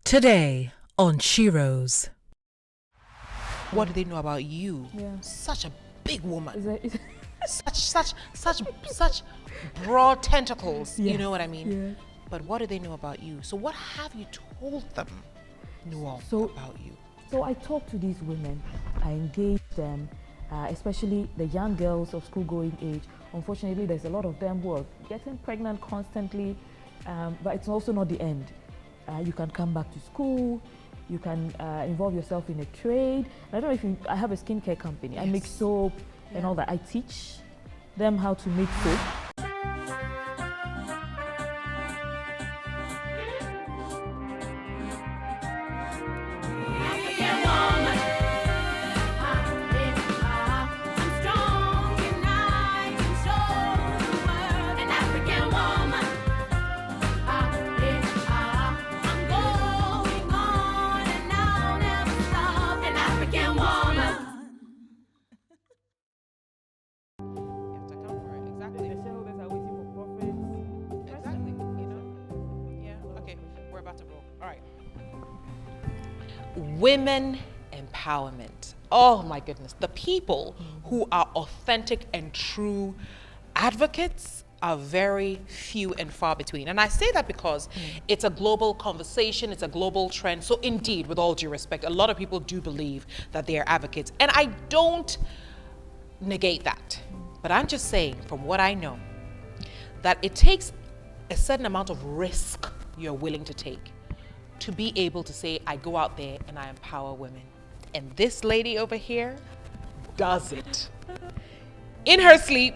Today on Sheroes. What do they know about you? Yeah. Such a big woman. Is it- such broad tentacles. You Yes, know what I mean? yeah. But what do they know about you? So what have you told them, Nuong, So- about you? So I talk to these women, I engage them, especially the young girls of school-going age. Unfortunately, there's a lot of them who are getting pregnant constantly, but it's also not the end. You can come back to school, you can involve yourself in a trade. I don't know if I have a skincare company. I make Yes. soap and all that. I teach them how to make soap. You have to come for it. Exactly. shareholders are waiting for profits. Exactly. You know? Yeah. Okay. We're about to roll. All right. Women empowerment. Oh my goodness. The people who are authentic and true advocates are very few and far between. And I say that because it's a global conversation, it's a global trend. So indeed, with all due respect, a lot of people do believe that they are advocates. And I don't negate that. But I'm just saying, from what I know, that it takes a certain amount of risk you're willing to take to be able to say, I go out there and I empower women. And this lady over here does it. In her sleep,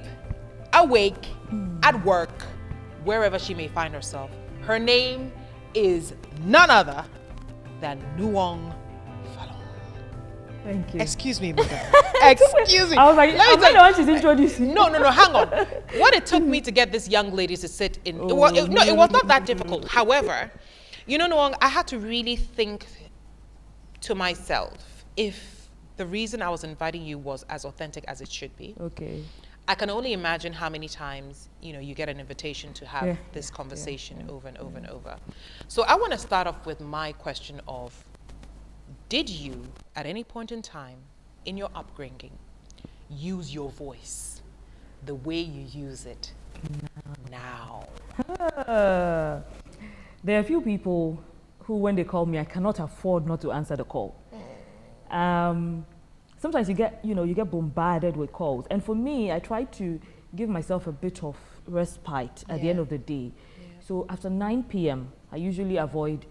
awake, at work, wherever she may find herself. Her name is none other than Nuong Faalong. Thank you. Excuse me, madam. Excuse me. I was like, Let me I'm tell the one she's introducing. No, hang on. What it took me to get this young lady to sit in, it was not that difficult. However, you know, Nuong, I had to really think to myself if the reason I was inviting you was as authentic as it should be. Okay. I can only imagine how many times, you know, you get an invitation to have Yeah. this conversation over and over and over. So I want to start off with my question of, did you, at any point in time in your upbringing, use your voice the way you use it now? There are a few people who, when they call me, I cannot afford not to answer the call. Sometimes you get bombarded with calls. And for me, I try to give myself a bit of respite at the end of the day. Yeah. So after 9 p.m., I usually avoid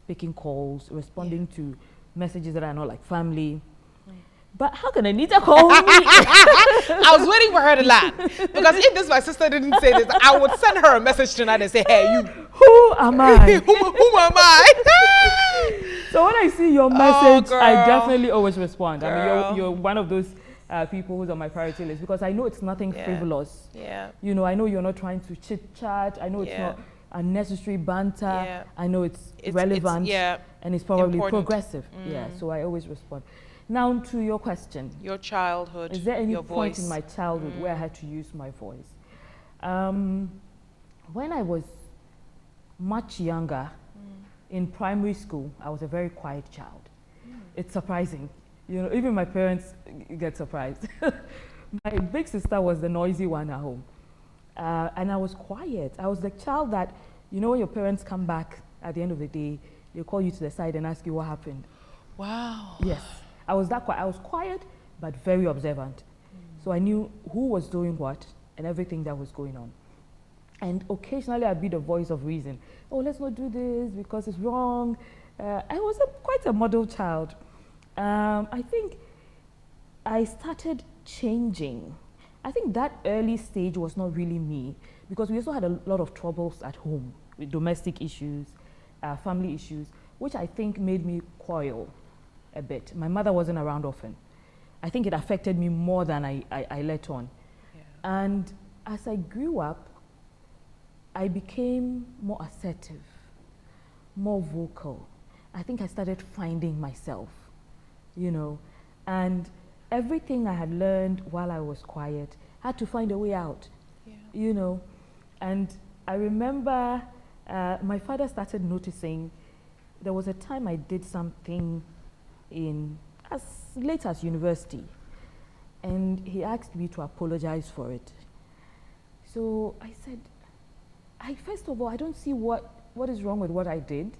picking calls, responding to messages that are not like family. But how can Anita call me? I was waiting for her to land. Because if my sister didn't say this, I would send her a message tonight and say, hey, you. Who am I? who am I? So when I see your message, I girl. definitely always respond. I Girl. mean, you're one of those people who's on my priority list because I know it's nothing Yeah. frivolous. Yeah. You know, I know you're not trying to chit chat. I know it's Yeah. not unnecessary banter. Yeah. I know it's It's relevant yeah, and it's probably important. progressive. Yeah, so I always respond. Now to your question. Your childhood, Is there any your point voice. in my childhood where I had to use my voice? When I was much younger, in primary school, I was a very quiet child. It's surprising. You know, even my parents get surprised. My big sister was the noisy one at home. And I was quiet. I was the child that, you know, when your parents come back at the end of the day, they call you to the side and ask you what happened. Wow. Yes, I was that quiet. I was quiet, but very observant. So I knew who was doing what and everything that was going on. And occasionally I'd be the voice of reason. Oh, let's not do this because it's wrong. I was quite a model child. I think I started changing. I think that early stage was not really me because we also had a lot of troubles at home with domestic issues, family issues, which I think made me quarrel a bit. My mother wasn't around often. I think it affected me more than I let on. Yeah. And as I grew up, I became more assertive, more vocal. I think I started finding myself, you know, and everything I had learned while I was quiet had to find a way out, you know. And I remember my father started noticing there was a time I did something in as late as university, and he asked me to apologize for it. So I said, first of all, I don't see what is wrong with what I did,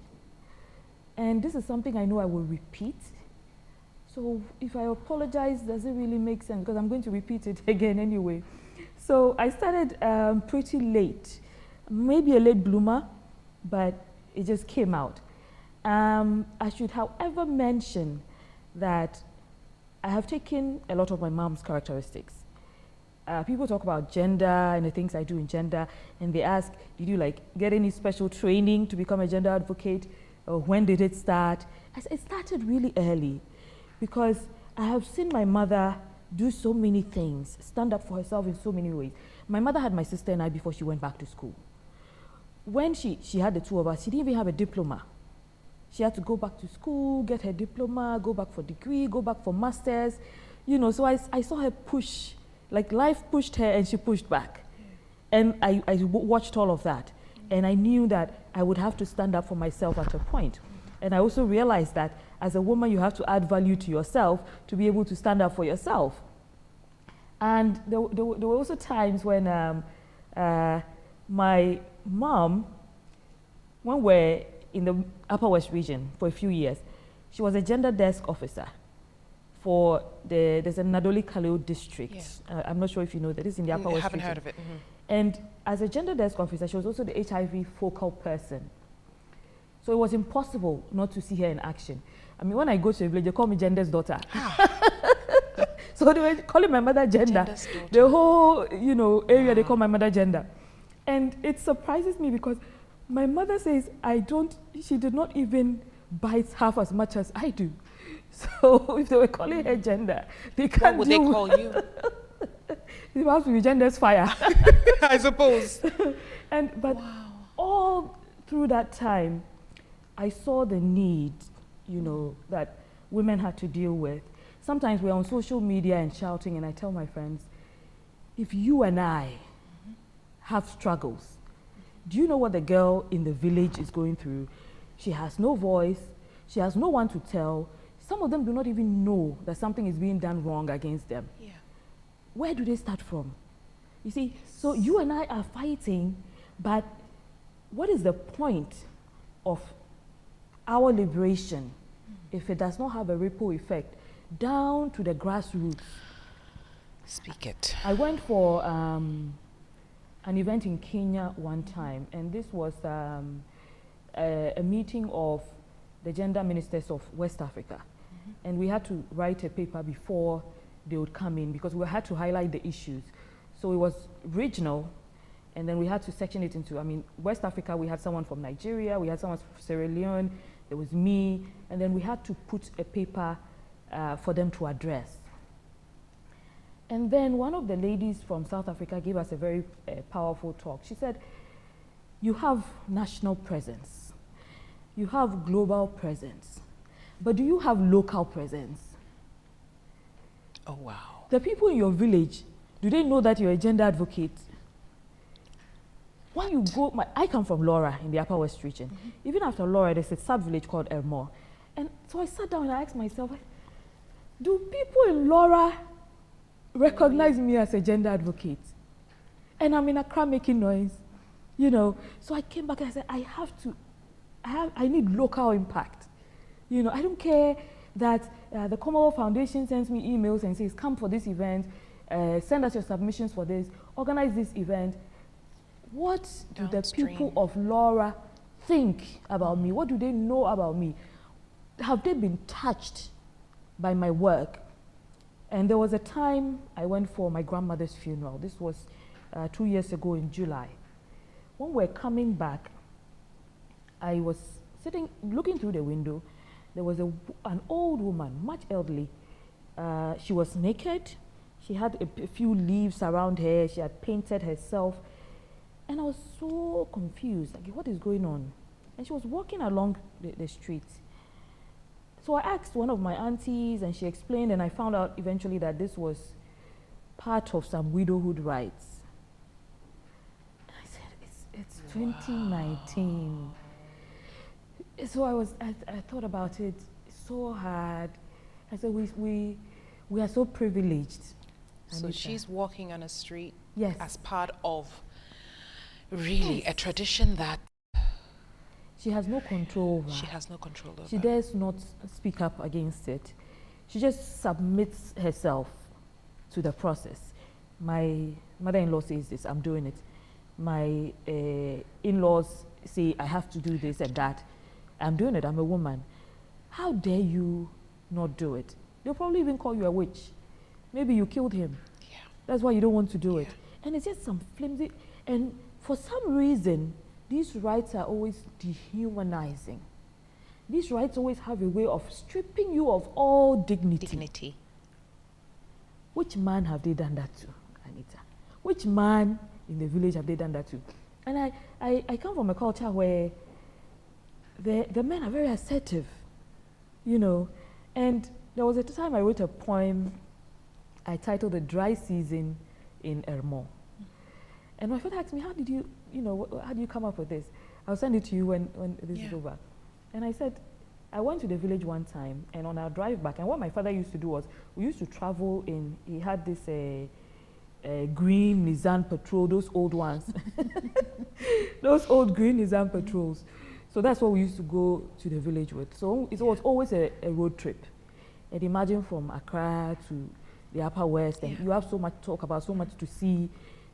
and this is something I know I will repeat. So if I apologize, does it really make sense? Because I'm going to repeat it again anyway. So I started pretty late, maybe a late bloomer, but it just came out. I should, however, mention that I have taken a lot of my mom's characteristics. People talk about gender and the things I do in gender, and they ask, did you get any special training to become a gender advocate? Or when did it start? I said, it started really early, because I have seen my mother do so many things, stand up for herself in so many ways. My mother had my sister and I before she went back to school. When she had the two of us, she didn't even have a diploma. She had to go back to school, get her diploma, go back for degree, go back for masters. So I saw her push, life pushed her and she pushed back. And I watched all of that. And I knew that I would have to stand up for myself at a point. And I also realized that as a woman, you have to add value to yourself to be able to stand up for yourself. And there were also times when my mom, when we're in the Upper West region for a few years, she was a gender desk officer for there's a Nadoli Kaleo district. Yeah. I'm not sure if you know that. It's in the Upper West region. I haven't heard of it. Mm-hmm. And as a gender desk officer, she was also the HIV focal person. So it was impossible not to see her in action. I mean, when I go to a village, they call me Gender's daughter. So they were calling my mother Gender. The whole, area, they call my mother Gender. And it surprises me because my mother says she did not even bite half as much as I do. So if they were calling her Gender, they can't What would they call you? It must be Gender's fire. I suppose. But all through that time, I saw the need, that women had to deal with. Sometimes we're on social media and shouting, and I tell my friends, if you and I have struggles, do you know what the girl in the village is going through? She has no voice, she has no one to tell. Some of them do not even know that something is being done wrong against them. Yeah. Where do they start from? You see, so you and I are fighting, but what is the point of our liberation if it does not have a ripple effect down to the grassroots? Speak it. I went for an event in Kenya one time, and this was a meeting of the gender ministers of West Africa. And we had to write a paper before they would come in because we had to highlight the issues. So it was regional, and then we had to section it into, West Africa, we had someone from Nigeria, we had someone from Sierra Leone, there was me, and then we had to put a paper for them to address. And then one of the ladies from South Africa gave us a very powerful talk. She said, you have national presence, you have global presence, but do you have local presence? Oh, wow. The people in your village, do they know that you're a gender advocate? When you go, I come from Laura in the Upper West region. Even after Laura, there's a sub-village called Elmore. And so I sat down and I asked myself, do people in Laura recognize me as a gender advocate? And I'm in Accra making noise, So I came back and I said, I need local impact. I don't care that the Commonwealth Foundation sends me emails and says, come for this event, send us your submissions for this, organize this event. What do the people of Laura think about me? What do they know about me? Have they been touched by my work? And there was a time I went for my grandmother's funeral. This was 2 years ago in July. When we're coming back, I was sitting, looking through the window. There was an old woman, much elderly. She was naked. She had a few leaves around her. She had painted herself. And I was so confused, what is going on? And she was walking along the street. So I asked one of my aunties, and she explained, and I found out eventually that this was part of some widowhood rights. And I said, it's 2019. So I thought about it so hard. I said, we are so privileged. So she's walking on a street Yes. as part of really a tradition that She has no control over. she has no control over. She dares not speak up against it. She just submits herself to the process. My mother-in-law says this, I'm doing it. My in-laws say I have to do this and that. I'm doing it, I'm a woman. How dare you not do it? They'll probably even call you a witch. Maybe you killed him. Yeah. That's why you don't want to do it. And it's just some flimsy, and for some reason, these rights are always dehumanizing. These rights always have a way of stripping you of all dignity. Which man have they done that to, Anita? Which man in the village have they done that to? And I come from a culture where the men are very assertive, you know. And there was a time I wrote a poem I titled "The Dry Season in Ermo." And my father asked me, how did you come up with this? I'll send it to you when this is over. And I said, I went to the village one time, and on our drive back, and what my father used to do was, we used to travel in, he had this green Nissan Patrol, those old ones. Those old green Nissan Patrols. So that's what we used to go to the village with. So it was always a road trip. And imagine from Accra to the Upper West, and you have so much to talk about, so much to see,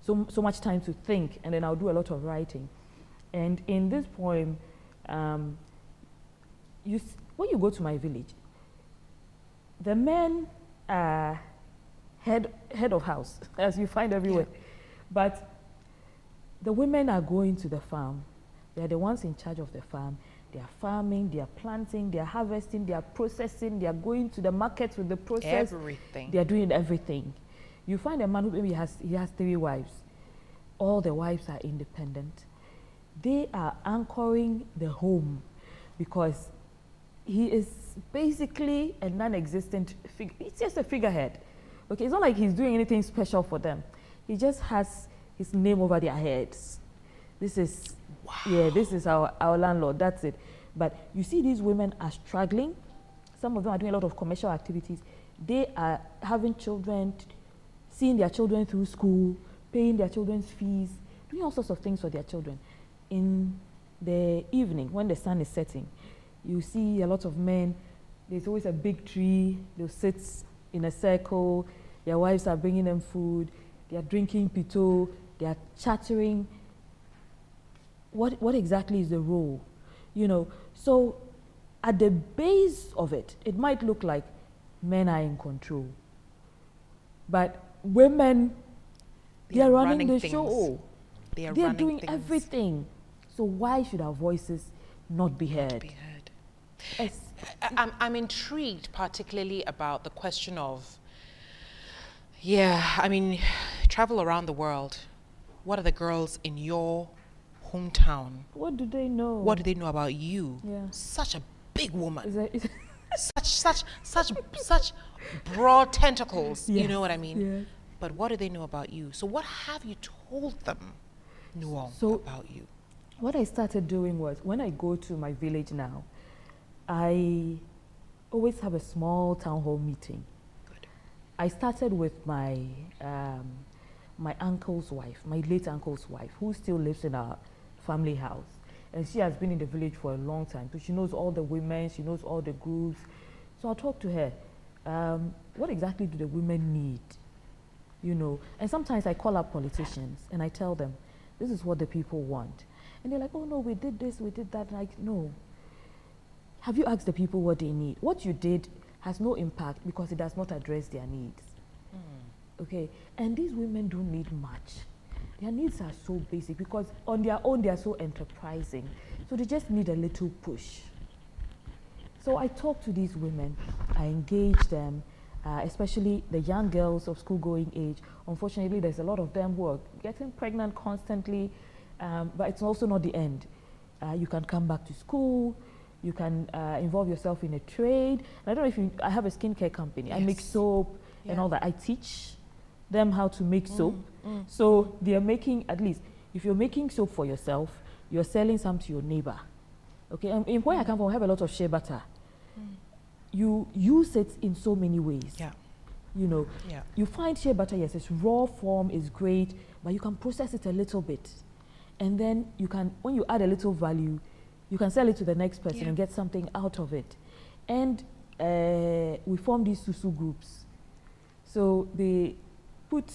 so much time to think, and then I'll do a lot of writing. And in this poem, when you go to my village, the men are head of house, as you find everywhere. But the women are going to the farm. They are the ones in charge of the farm. They are farming, they are planting, they are harvesting, they are processing, they are going to the market with the process. Everything. They are doing everything. You find a man who maybe he has 3 wives. All the wives are independent. They are anchoring the home because he is basically a non-existent figure. It's just a figurehead. Okay, it's not like he's doing anything special for them. He just has his name over their heads. This is, this is our landlord, that's it. But you see these women are struggling. Some of them are doing a lot of commercial activities. They are having children, seeing their children through school, paying their children's fees, doing all sorts of things for their children. In the evening, when the sun is setting, you see a lot of men. There's always a big tree. They'll sit in a circle. Their wives are bringing them food. They are drinking pito. They are chattering. What exactly is the role? You know, so at the base of it, it might look like men are in control. But women, they are running the show. They are doing everything. So why should our voices not be heard? I'm intrigued particularly about the question of, I mean, travel around the world. What are the girls in your hometown? What do they know? What do they know about you? Yeah. Such a big woman. such broad tentacles. Yes. You know what I mean? Yes. But what do they know about you? So what have you told them, Nuong, about you? What I started doing was, when I go to my village now, I always have a small town hall meeting. Good. I started with my my uncle's wife, my late uncle's wife, who still lives in our family house. And she has been in the village for a long time. So she knows all the women, she knows all the groups. So I'll talk to her. What exactly do the women need? You know, and sometimes I call up politicians and I tell them, this is what the people want. And they're like, oh no, we did this, we did that. Like, no. Have you asked the people what they need? What you did has no impact because it does not address their needs. Okay, and these women don't need much. Their needs are so basic because on their own they are so enterprising. So they just need a little push. So I talk to these women, I engage them, especially the young girls of school-going age. Unfortunately, there's a lot of them who are getting pregnant constantly, but it's also not the end. You can come back to school, you can involve yourself in a trade. And I don't know if I have a skincare company. Yes. I make soap and all that. I teach them how to make soap. So they are making, at least, if you're making soap for yourself, you're selling some to your neighbor. Okay, and in where I come from, we have a lot of shea butter. You use it in so many ways. Yeah. You know, Yeah. you find shea butter, yes, its raw form is great, but you can process it a little bit. And then you can, when you add a little value, you can sell it to the next person and get something out of it. And we form these susu groups. So they put,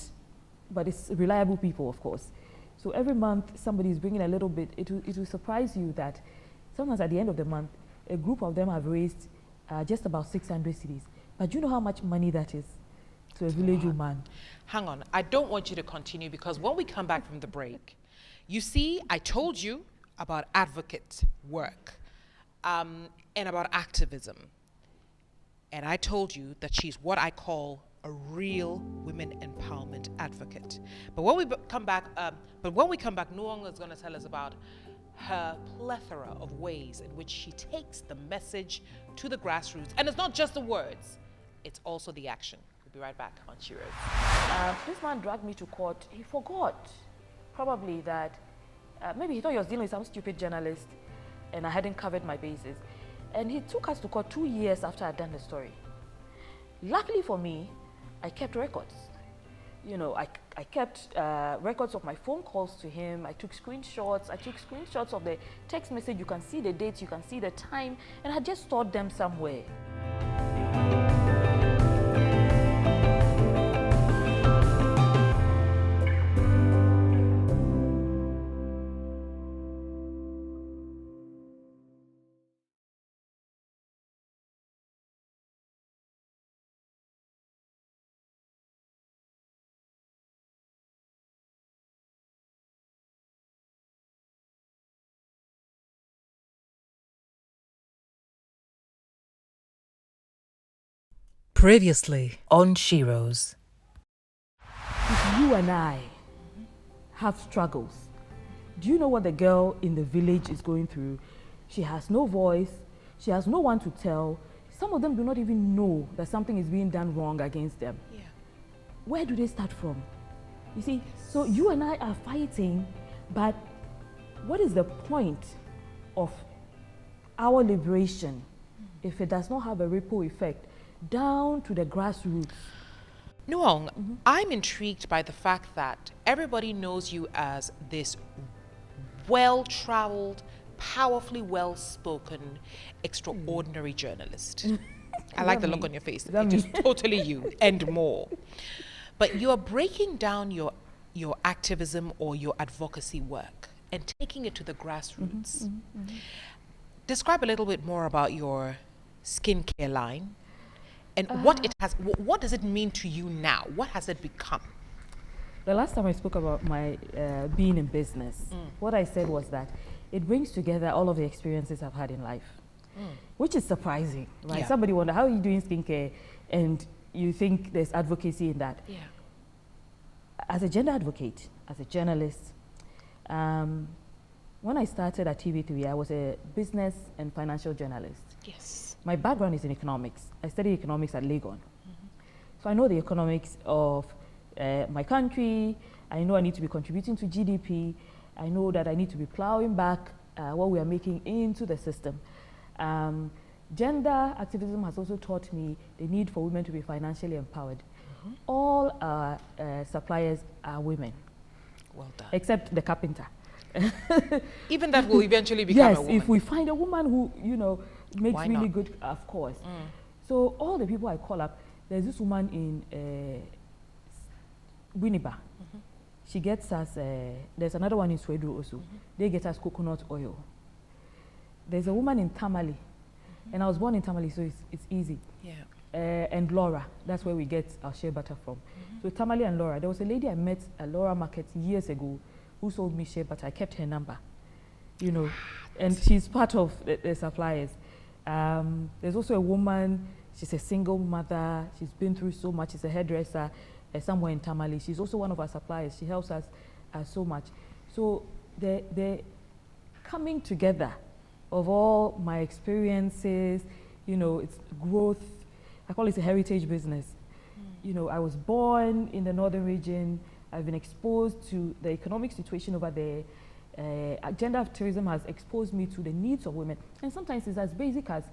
but it's reliable people, of course. So every month, somebody is bringing a little bit. It will surprise you that sometimes at the end of the month, a group of them have raised just about 600 cedis. But do you know how much money that is to a village woman? Hang on, I don't want you to continue because when we come back from the break, you see, I told you about advocate work and about activism. And I told you that she's what I call a real women empowerment advocate. But when we come back, Nuong is going to tell us about her plethora of ways in which she takes the message to the grassroots. And it's not just the words, it's also the action. We'll be right back on Sheroes. This man dragged me to court. He forgot probably that maybe he thought he was dealing with some stupid journalist and I hadn't covered my bases. And he took us to court 2 years after I'd done the story. Luckily for me, I kept records. You know, I kept records of my phone calls to him. I took screenshots. Of the text message. You can see the dates, you can see the time, and I just stored them somewhere. Previously on Sheroes. If you and I have struggles, do you know what the girl in the village is going through? She has no voice, she has no one to tell. Some of them do not even know that something is being done wrong against them. Yeah. Where do they start from? You see, so you and I are fighting, but what is the point of our liberation if it does not have a ripple effect down to the grassroots? Nuong, I'm intrigued by the fact that everybody knows you as this well-traveled, powerfully well-spoken, extraordinary journalist. I like the look on your face. It is totally you and more. But you are breaking down your activism or your advocacy work and taking it to the grassroots. Describe a little bit more about your skincare line. And what does it mean to you now? What has it become? The last time I spoke about my being in business, what I said was that it brings together all of the experiences I've had in life, which is surprising, right? Yeah. Somebody wonder, how are you doing skincare? And you think there's advocacy in that. Yeah. As a gender advocate, as a journalist, when I started at TV3, I was a business and financial journalist. Yes. My background is in economics. I studied economics at Legon. So I know the economics of my country. I know I need to be contributing to GDP. I know that I need to be plowing back what we are making into the system. Gender activism has also taught me the need for women to be financially empowered. All our suppliers are women. Well done. Except the carpenter. Even that will eventually become a woman. Yes, if we find a woman who, makes Why really not? good, of course. So all the people I call up, there's this woman in Winneba. She gets us, there's another one in Sweden also. They get us coconut oil. There's a woman in Tamale, and I was born in Tamale, so it's easy. Yeah. And Laura, that's where we get our shea butter from. So Tamale and Laura, there was a lady I met at Laura Market years ago who sold me shea butter. I kept her number, and she's part of the suppliers. There's also a woman, she's a single mother, she's been through so much, she's a hairdresser somewhere in Tamale. She's also one of our suppliers. She helps us so much. So the coming together of all my experiences, it's growth. I call it a heritage business. I was born in the northern region. I've been exposed to the economic situation over there, Gender activism has exposed me to the needs of women, and sometimes it's as basic as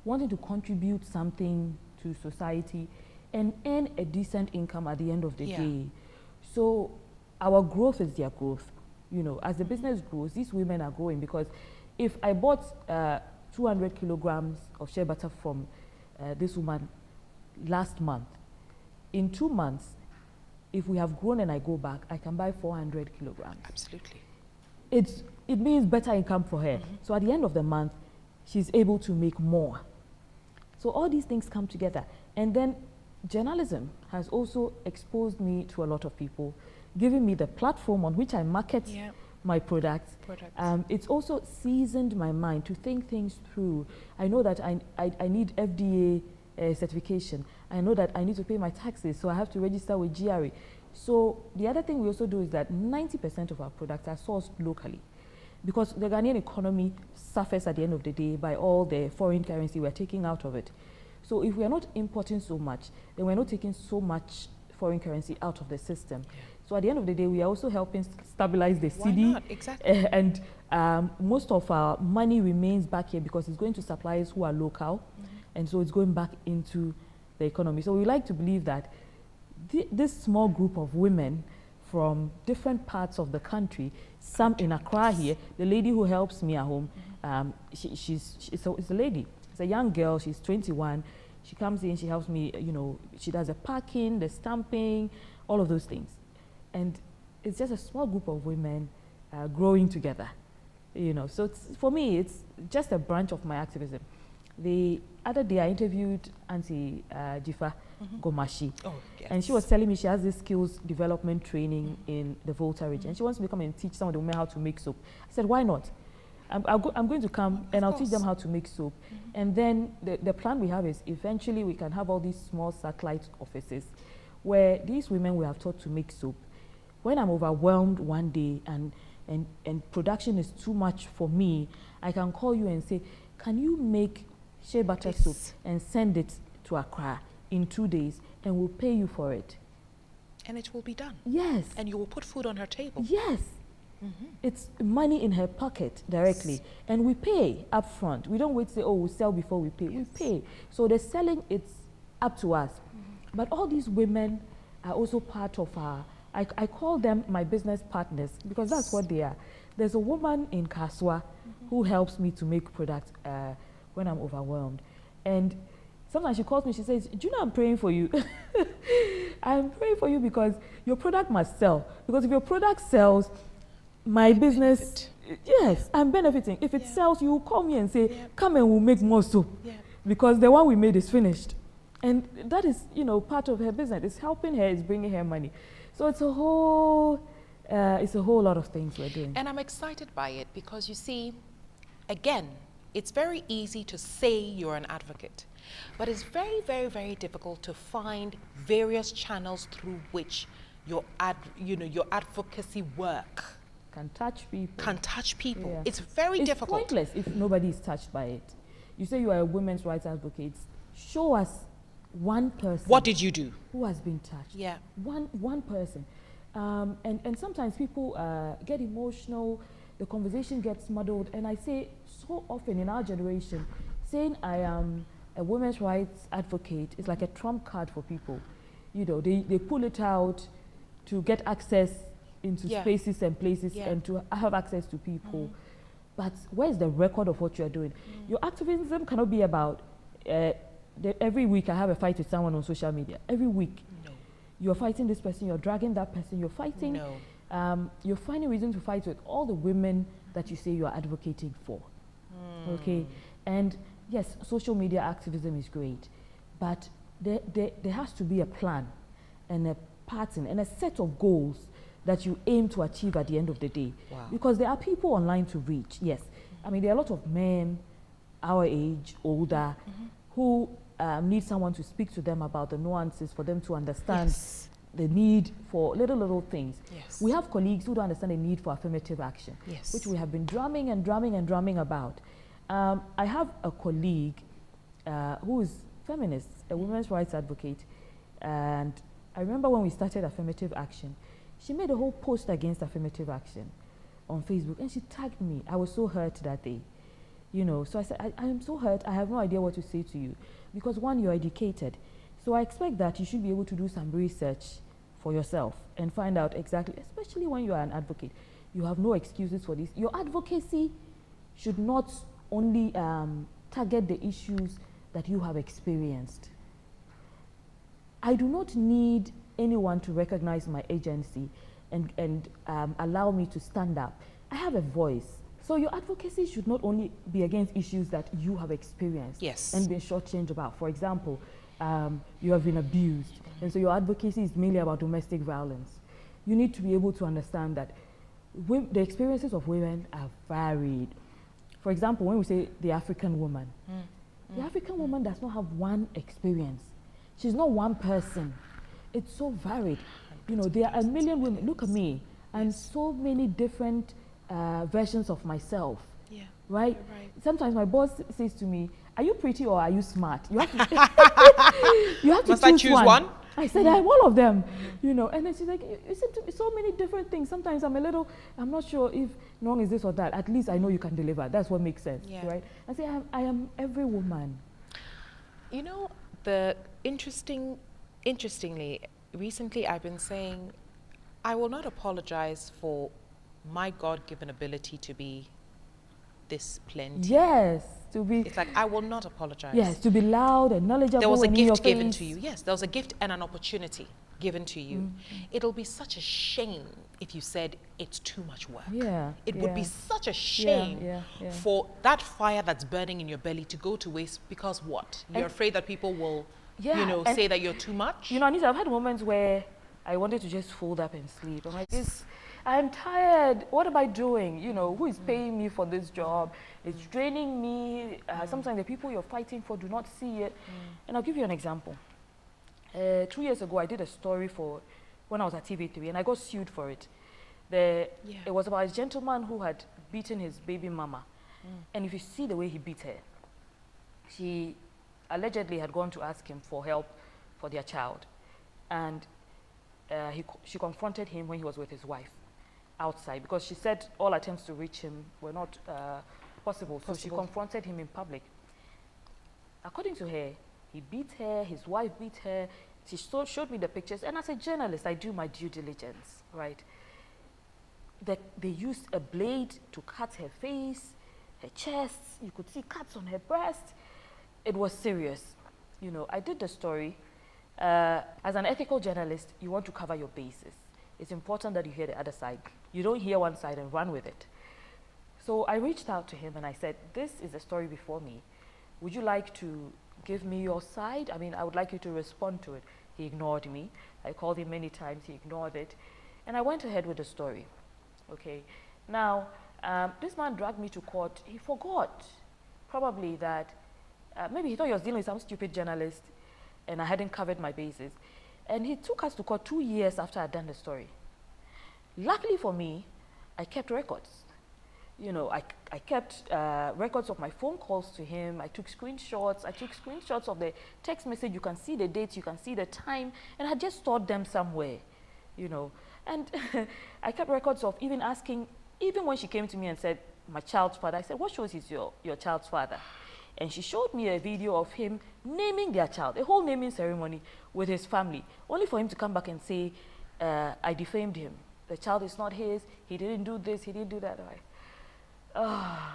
wanting to contribute something to society and earn a decent income at the end of the day. So our growth is their growth. You know, as the business grows, these women are growing, because if I bought 200 kilograms of shea butter from this woman last month, in 2 months, if we have grown and I go back, I can buy 400 kilograms. Absolutely. It means better income for her. So at the end of the month, she's able to make more. So all these things come together. And then journalism has also exposed me to a lot of people, giving me the platform on which I market my products. It's also seasoned my mind to think things through. I know that I need FDA certification. I know that I need to pay my taxes, so I have to register with GRA. So the other thing we also do is that 90% of our products are sourced locally, because the Ghanaian economy suffers at the end of the day by all the foreign currency we're taking out of it. So if we are not importing so much, then we're not taking so much foreign currency out of the system. So at the end of the day, we are also helping stabilize the Why cedi. not? Exactly. And most of our money remains back here because it's going to suppliers who are local, and so it's going back into the economy. So we like to believe that this small group of women from different parts of the country, some in Accra here, the lady who helps me at home, it's a lady, it's a young girl, she's 21. She comes in, she helps me, you know, she does the packing, the stamping, all of those things. And it's just a small group of women growing together, you know. So for me, it's just a branch of my activism. The other day, I interviewed Auntie Jifa Gomashi, and she was telling me she has this skills development training in the Volta region. And she wants me to come and teach some of the women how to make soap. I said, why not? I'm going to come and I'll teach them how to make soap. And then the plan we have is eventually we can have all these small satellite offices where these women will have taught to make soap. When I'm overwhelmed one day and production is too much for me, I can call you and say, can you make shea butter soap and send it to Accra in 2 days, and we'll pay you for it. And it will be done. Yes. And you will put food on her table. Yes. It's money in her pocket directly. And we pay up front. We don't wait to say, oh, we'll sell before we pay. We pay. So the selling, it's up to us. But all these women are also part of our, I call them my business partners, because that's what they are. There's a woman in Kaswa who helps me to make products when I'm overwhelmed. And sometimes she calls me, she says, do you know I'm praying for you? I'm praying for you because your product must sell. Because if your product sells, my business, yes, I'm benefiting. If it sells, you will call me and say, come and we'll make more soap. Because the one we made is finished. And that is, you know, part of her business. It's helping her, it's bringing her money. So it's a whole lot of things we're doing. And I'm excited by it because you see, again, it's very easy to say you're an advocate, but it's very, very, very difficult to find various channels through which your advocacy work can touch people. Yeah. It's very difficult. It's pointless if nobody is touched by it. You say you are a women's rights advocate. Show us one person. What did you do? Who has been touched? Yeah. One person. And sometimes people get emotional. The conversation gets muddled. And I say so often in our generation, saying I am a women's rights advocate is like a trump card for people. You know, they pull it out to get access into spaces and places and to have access to people. But where's the record of what you're doing? Your activism cannot be about every week I have a fight with someone on social media. Every week. No. You're fighting this person, you're dragging that person, you're fighting. No. You're finding reason to fight with all the women that you say you are advocating for. Okay? And yes, social media activism is great, but there has to be a plan and a pattern and a set of goals that you aim to achieve at the end of the day. Wow. Because there are people online to reach, yes. I mean, there are a lot of men our age, older, who need someone to speak to them about the nuances for them to understand the need for little things. Yes. We have colleagues who don't understand the need for affirmative action, which we have been drumming about. I have a colleague who is feminist, a women's rights advocate, and I remember when we started affirmative action, she made a whole post against affirmative action. on Facebook, and she tagged me. I was so hurt that day. So I said, I am so hurt. I have no idea what to say to you. Because one, you're educated. So I expect that you should be able to do some research for yourself and find out exactly, especially when you are an advocate. You have no excuses for this. Your advocacy should not only target the issues that you have experienced. I do not need anyone to recognize my agency and allow me to stand up. I have a voice. So your advocacy should not only be against issues that you have experienced and been shortchanged about. For example, you have been abused, and so your advocacy is mainly about domestic violence. You need to be able to understand that the experiences of women are varied. For example, when we say the African woman, the African woman does not have one experience. She's not one person. It's so varied. There are a million women. Look at me. I'm so many different versions of myself. Yeah. Right? Sometimes my boss says to me, "Are you pretty or are you smart? You have to, you have to Must I choose one?" I said, "I'm all of them." And then she's like, "You seem to be so many different things. Sometimes I'm not sure if Nuong is this or that. At least I know you can deliver. That's what makes sense." Yeah. Right? I say, I am every woman. Interestingly, recently I've been saying, I will not apologize for my God-given ability to be this plenty. Yes, to be. It's like, I will not apologize. Yes, to be loud and knowledgeable. There was a and gift given to you. Yes, there was a gift and an opportunity given to you. It'll be such a shame if you said it's too much work. Yeah. It would be such a shame for that fire that's burning in your belly to go to waste because what? You're afraid that people will, say that you're too much? Anita, I've had moments where I wanted to just fold up and sleep. I'm like, I'm tired. What am I doing? Who is paying me for this job? It's draining me. Sometimes the people you're fighting for do not see it. And I'll give you an example. 2 years ago, I did a story for when I was at TV3, and I got sued for it. It was about a gentleman who had beaten his baby mama. And if you see the way he beat her, she allegedly had gone to ask him for help for their child. And she confronted him when he was with his wife outside, because she said all attempts to reach him were not possible. So she confronted him in public. According to her, he beat her, his wife beat her. She showed me the pictures, and as a journalist, I do my due diligence, right? They used a blade to cut her face, her chest. You could see cuts on her breast. It was serious. I did the story. As an ethical journalist, you want to cover your bases. It's important that you hear the other side. You don't hear one side and run with it. So I reached out to him and I said, this is a story before me. Would you like to give me your side? I would like you to respond to it. He ignored me. I called him many times. He ignored it. And I went ahead with the story. Okay. Now, this man dragged me to court. He forgot probably that maybe he thought he was dealing with some stupid journalist and I hadn't covered my bases. And he took us to court 2 years after I'd done the story. Luckily for me, I kept records. I kept records of my phone calls to him. I took screenshots. Of the text message. You can see the dates, you can see the time, and I just stored them somewhere, And I kept records of even asking, even when she came to me and said, my child's father, I said, what shows is your child's father? And she showed me a video of him naming their child, a whole naming ceremony with his family, only for him to come back and say, I defamed him. The child is not his. He didn't do this. He didn't do that. I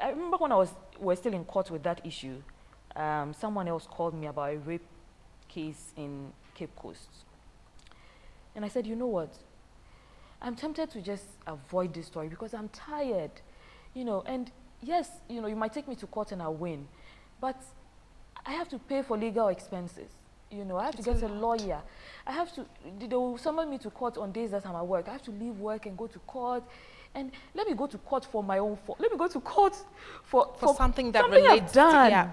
remember when we're still in court with that issue, someone else called me about a rape case in Cape Coast. And I said, you know what? I'm tempted to just avoid this story because I'm tired, and yes, you might take me to court and I'll win, but I have to pay for legal expenses. I have to get a lawyer. I have to, they will summon me to court on days that I'm at work. I have to leave work and go to court. And let me go to court for my own fault. Let me go to court for something that relates to,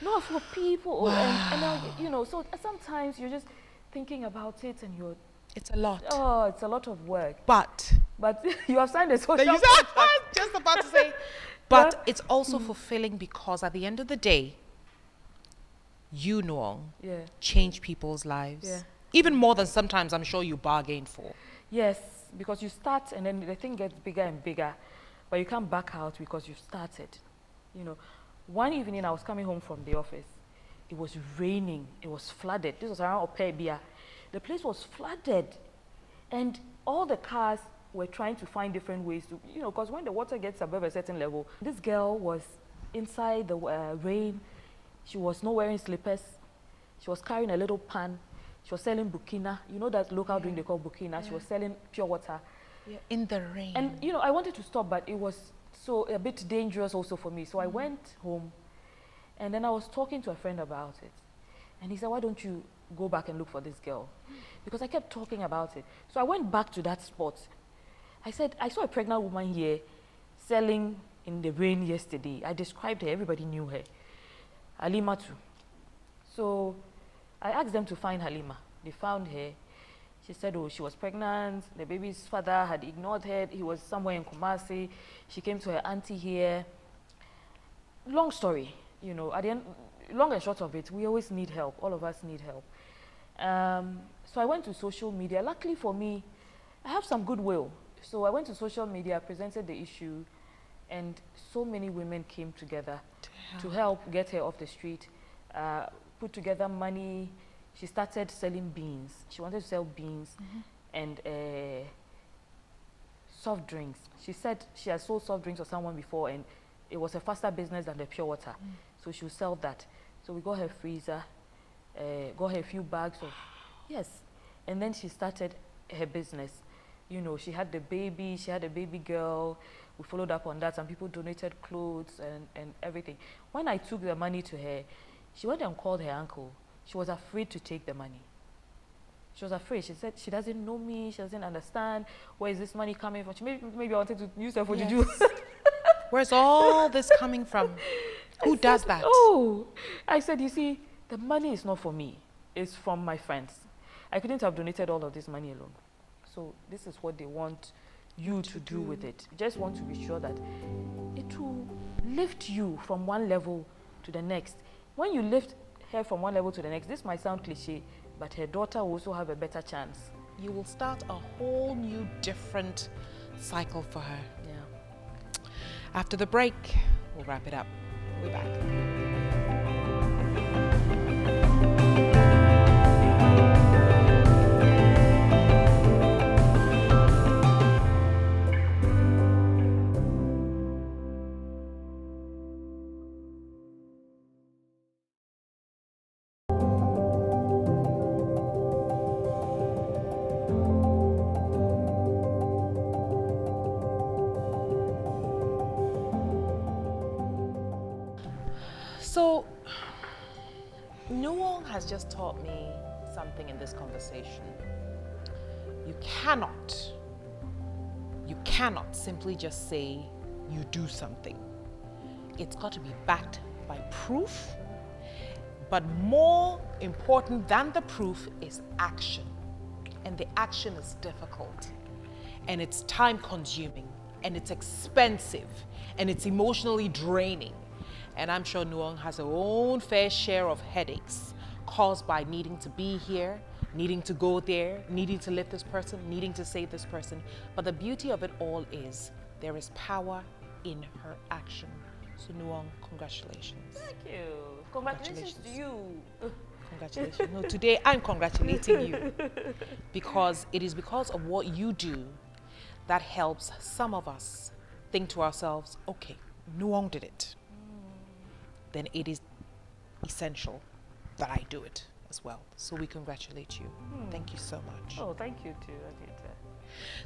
not for people. Wow. And so sometimes you're just thinking about it and it's a lot. Oh, it's a lot of work. But you have signed a social contract. I was just about to say. But it's also fulfilling because at the end of the day, you, Nuong, change people's lives. Yeah. Even more than sometimes I'm sure you bargained for. Yes. because you start and then the thing gets bigger and bigger, but you can't back out because you've started. You know, one evening I was coming home from the office. It was raining. It was flooded. This was around Opebia. The place was flooded, and all the cars were trying to find different ways to, you know, because when the water gets above a certain level, this girl was inside the rain. She was not wearing slippers. She was carrying a little pan. She was selling bukina. You know that local drink they call bukina. She was selling pure water. Yeah. In the rain. And, you know, I wanted to stop, but it was so a bit dangerous also for me. So I went home, and then I was talking to a friend about it. And he said, why don't you go back and look for this girl? Because I kept talking about it. So I went back to that spot. I said, I saw a pregnant woman here selling in the rain yesterday. I described her. Everybody knew her. Halima too. So I asked them to find Halima. They found her. She said, oh, she was pregnant. The baby's father had ignored her. He was somewhere in Kumasi. She came to her auntie here. Long story, you know, at the end, long and short of it, we always need help. All of us need help. So I went to social media. Luckily for me, I have some goodwill. So I went to social media, presented the issue, and so many women came together to help get her off the street, put together money. She started selling beans. She wanted to sell beans and soft drinks. She said she had sold soft drinks for someone before, and it was a faster business than the pure water. So she would sell that. So we got her freezer, got her a few bags of, yes. And then she started her business. You know, she had the baby, she had a baby girl. We followed up on that. Some people donated clothes and everything. When I took the money to her, she went and called her uncle. She was afraid to take the money. She was afraid. She said she doesn't know me. She doesn't understand. Where is this money coming from? Maybe I wanted to use her for juju. Where's all this coming from? Who does that? Oh, I said, you see, the money is not for me. It's from my friends. I couldn't have donated all of this money alone. So this is what they want you to do with it. Just want to be sure that it will lift you from one level to the next. When you lift her from one level to the next, this might sound cliche, but her daughter will also have a better chance. You will start a whole new different cycle for her. Yeah. After the break, we'll wrap it up. We'll be back. So, Nuong has just taught me something in this conversation. You cannot simply just say you do something. It's got to be backed by proof, but more important than the proof is action. And the action is difficult, and it's time consuming, and it's expensive, and it's emotionally draining. And I'm sure Nuong has her own fair share of headaches caused by needing to be here, needing to go there, needing to lift this person, needing to save this person. But the beauty of it all is there is power in her action. So Nuong, congratulations. Thank you. Congratulations to you. Congratulations. No, today I'm congratulating you because it is because of what you do that helps some of us think to ourselves, okay, Nuong did it. Then it is essential that I do it as well. So we congratulate you. Thank you so much. Oh, thank you too, Adita.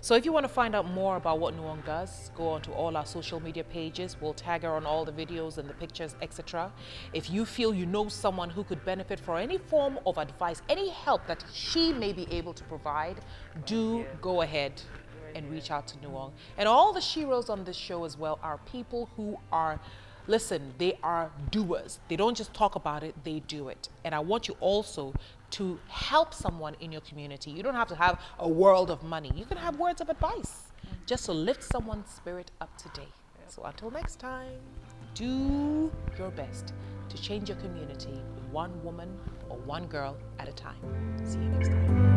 So if you want to find out more about what Nuong does, go on to all our social media pages. We'll tag her on all the videos and the pictures, etc. If you feel you know someone who could benefit for any form of advice, any help that she may be able to provide, do go ahead and reach out to Nuong. And all the Sheroes on this show as well are people who are, listen, they are doers. They don't just talk about it, they do it. And I want you also to help someone in your community. You don't have to have a world of money. You can have words of advice just to lift someone's spirit up today. So until next time, do your best to change your community one woman or one girl at a time. See you next time.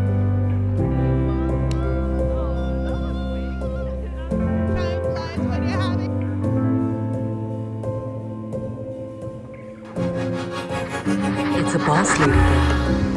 It's a boss lady thing.